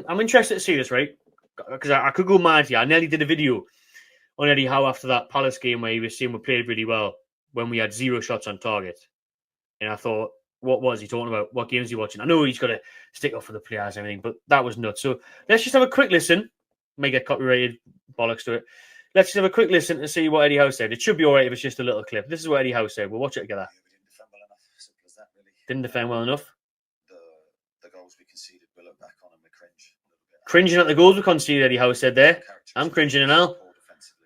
I'm interested to see this, right? Because I could go mad here. I nearly did a video on Eddie Howe after that Palace game where he was saying we played really well when we had 0 shots on target. And I thought, what was he talking about? What games is he watching? I know he's got to stick up for the players and everything, but that was nuts. So let's just have a quick listen. May get copyrighted, bollocks to it. Let's just have a quick listen and see what Eddie Howe said. It should be all right if it's just a little clip. This is what Eddie Howe said. We'll watch it together. Didn't defend well enough. The goals we conceded, we look back on and we cringe. Cringing at the goals we conceded, Eddie Howe said there. I'm cringing now.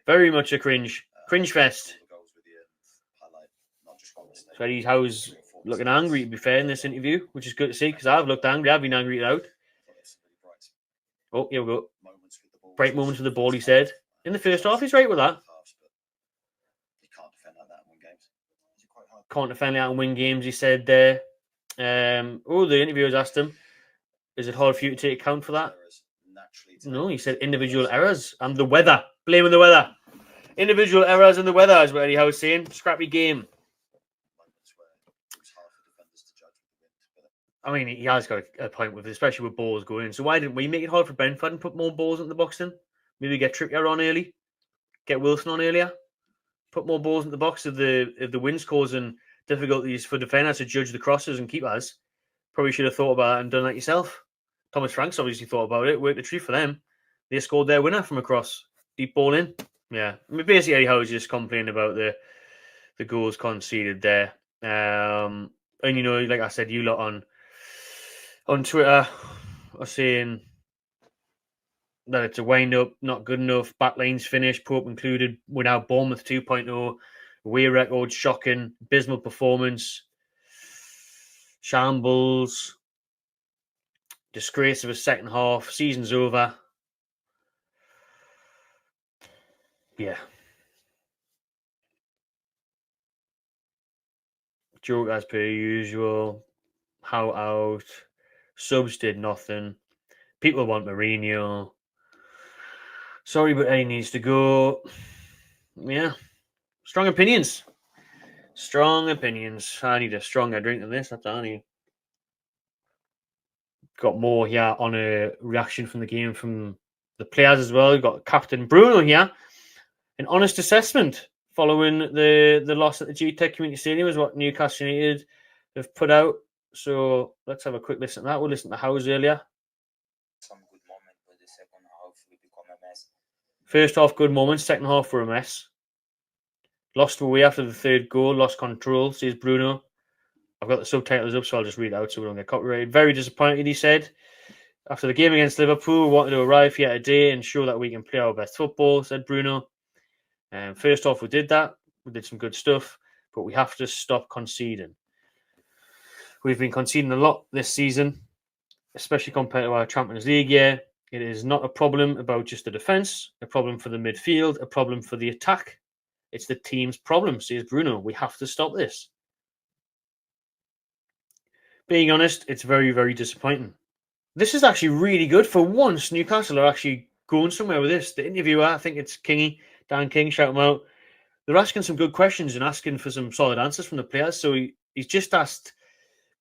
Very much a cringe. Cringe fest. So Eddie Howe's looking angry, to be fair, in this interview, which is good to see because I've looked angry. I've been angry out. Oh, here we go. Bright moments with the ball, he said. In the first half, he's right with that. Can't defend like that and win games, he said there. The interviewers asked him, is it hard for you to take account for that? No, he said individual errors and the weather. Blaming the weather. Individual errors and the weather is what Eddie Howe was saying. Scrappy game. I mean, he has got a point with it, especially with balls going in. So why didn't we make it hard for Brentford and put more balls into the box then? Maybe get Trippier on early, get Wilson on earlier, put more balls in the box if the wind's causing difficulties for defenders to judge the crosses and keepers. Probably should have thought about that and done that yourself. Thomas Franks obviously thought about it, worked the tree for them. They scored their winner from across. Deep ball in. Yeah. I mean, basically, Eddie Howe was just complaining about the goals conceded there. And, you know, like I said, you lot on Twitter are saying that it's a wind-up, not good enough, backline's finished, Pope included. We're now Bournemouth 2.0, away record, shocking, abysmal performance, shambles, disgrace of a second half, season's over. Yeah. Joke as per usual. How out. Subs did nothing. People want Mourinho. Sorry, but Eddie needs to go. Yeah. Strong opinions. Strong opinions. I need a stronger drink than this. That's all I need. Got more here on a reaction from the game from the players as well. We've got Captain Bruno here. An honest assessment following the loss at the G-Tech Community Stadium is what Newcastle United have put out. So let's have a quick listen to that. We'll listen to Howe's earlier. Some good moments, but the second half we become a mess. First half, good moments. Second half, were a mess. Lost away after the third goal. Lost control, says Bruno. I've got the subtitles up, so I'll just read it out so we don't get copyrighted. Very disappointed, he said. After the game against Liverpool, we wanted to arrive here today and show that we can play our best football, said Bruno. First off, we did that. We did some good stuff, but we have to stop conceding. We've been conceding a lot this season, especially compared to our Champions League year. It is not a problem about just the defence, a problem for the midfield, a problem for the attack. It's the team's problem, says Bruno. We have to stop this. Being honest, it's very, very disappointing. This is actually really good. For once, Newcastle are actually going somewhere with this. The interviewer, I think it's Kingy, Dan King, shout him out. They're asking some good questions and asking for some solid answers from the players. So he's just asked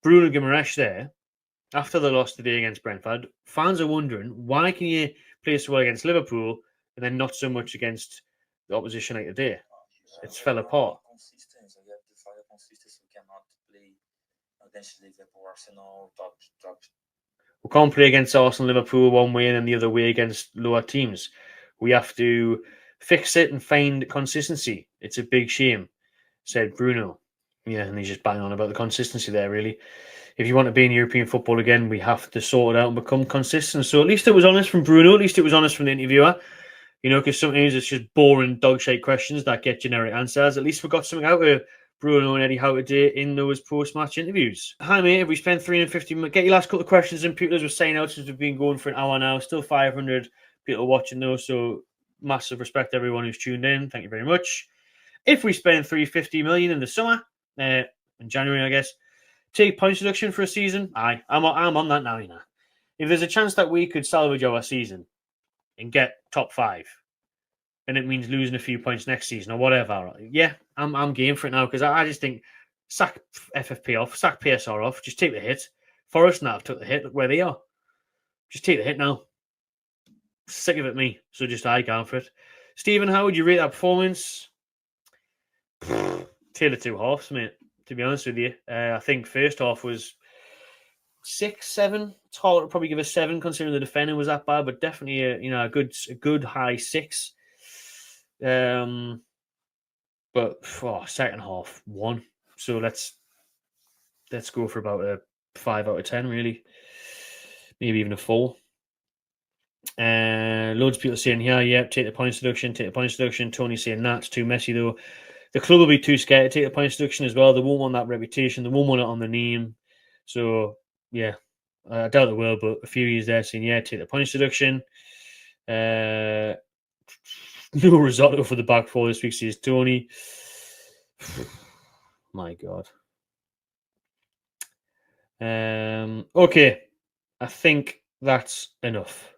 Bruno Guimaraes there, after the loss today against Brentford. Fans are wondering, why can you play so well against Liverpool and then not so much against the opposition like today? It's fell apart. Consistency. We have to follow consistency. We cannot play against Liverpool, Arsenal, top. We can't play against Arsenal, Liverpool one way and then the other way against lower teams. We have to fix it and find consistency. It's a big shame, said Bruno. Yeah, and he's just banging on about the consistency there, really. If you want to be in European football again, we have to sort it out and become consistent. So at least it was honest from Bruno. At least it was honest from the interviewer. You know, because sometimes it's just boring, dog-shaped questions that get generic answers. At least we got something out of Bruno and Eddie Howe today in those post-match interviews. Hi, mate. Have we spent 350 minutes? Get your last couple of questions in. People, as we're saying out, since we've been going for an hour now. Still 500 people watching, though. So massive respect to everyone who's tuned in. Thank you very much. If we spend 350 million in the summer, in January, I guess, take points deduction for a season. I'm on that now, you know. If there's a chance that we could salvage our season and get top 5, and it means losing a few points next season or whatever, yeah, I'm game for it now, because I just think sack FFP off, sack PSR off, just take the hit. Forest now have took the hit. Look where they are. Just take the hit now. Sick of it, me. So just I go for it. Stephen, how would you rate that performance? Tale of two halves, mate. To be honest with you, I think first half was 6, 7. It's hard to probably give a 7 considering the defending was that bad, but definitely a good high 6. But second half 1. So let's go for about a 5 out of 10, really. Maybe even a 4. Loads of people saying here, yep, take the points deduction. Tony saying that's too messy though. The club will be too scared to take the points deduction as well. They won't want that reputation. They won't want it on the name. So yeah, I doubt they will. But a few years there saying yeah, take the points deduction. No risotto for the back four this week, says Tony. My God. Okay, I think that's enough.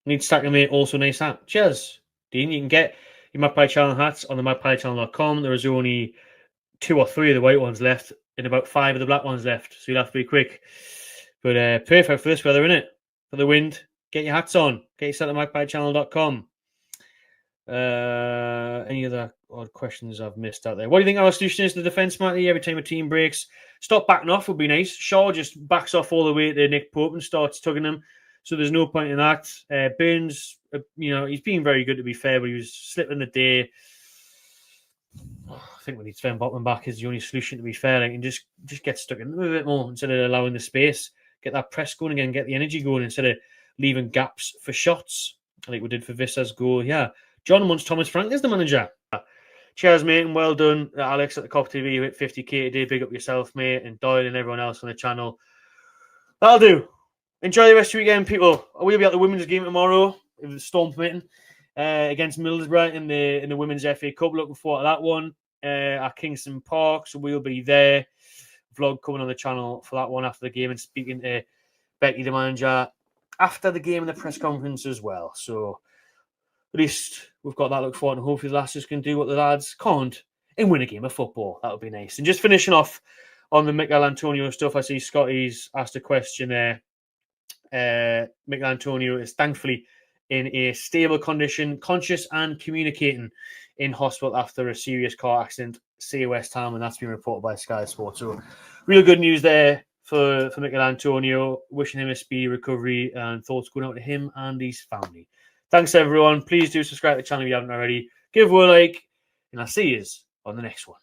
Need stacker, mate. Also nice hat. Cheers, Dean. You can get your Magpie Channel hats on the magpiechannel.com. There is only 2 or 3 of the white ones left and about 5 of the black ones left. So you'll have to be quick. But perfect for this weather, innit? For the wind. Get your hats on. Get yourself at magpiechannel.com. Any other odd questions I've missed out there? What do you think our solution is to the defence, Matty? Every time a team breaks, stop backing off would be nice. Shaw just backs off all the way to Nick Pope and starts tugging him. So there's no point in that. Burns, he's been very good to be fair, but he was slipping the day. I think we need Sven Botman back is the only solution to be fair. And just get stuck in a bit more instead of allowing the space. Get that press going again, get the energy going instead of leaving gaps for shots. I think we did for Vissa's goal. Yeah. John wants Thomas Frank as the manager. Cheers, mate, and well done. Alex at the Cop TV, you hit 50k today. Big up yourself, mate, and Doyle and everyone else on the channel. That'll do. Enjoy the rest of your weekend, people. We'll be at the women's game tomorrow, if the storm permitting, against Middlesbrough in the Women's FA Cup. Looking forward to that one at Kingston Park, so we'll be there. Vlog coming on the channel for that one after the game, and speaking to Becky, the manager, after the game and the press conference as well. So at least we've got that to look forward to, and hopefully the lasses can do what the lads can't and win a game of football. That would be nice. And just finishing off on the Mikel Antonio stuff, I see Scotty's asked a question there. Mikel Antonio is thankfully in a stable condition, conscious and communicating in hospital after a serious car accident, say West Ham, and that's been reported by Sky Sports. So real good news there for Mikel Antonio. Wishing him a speedy recovery, and thoughts going out to him and his family. Thanks, everyone. Please do subscribe to the channel if you haven't already. Give a like, and I'll see you on the next one.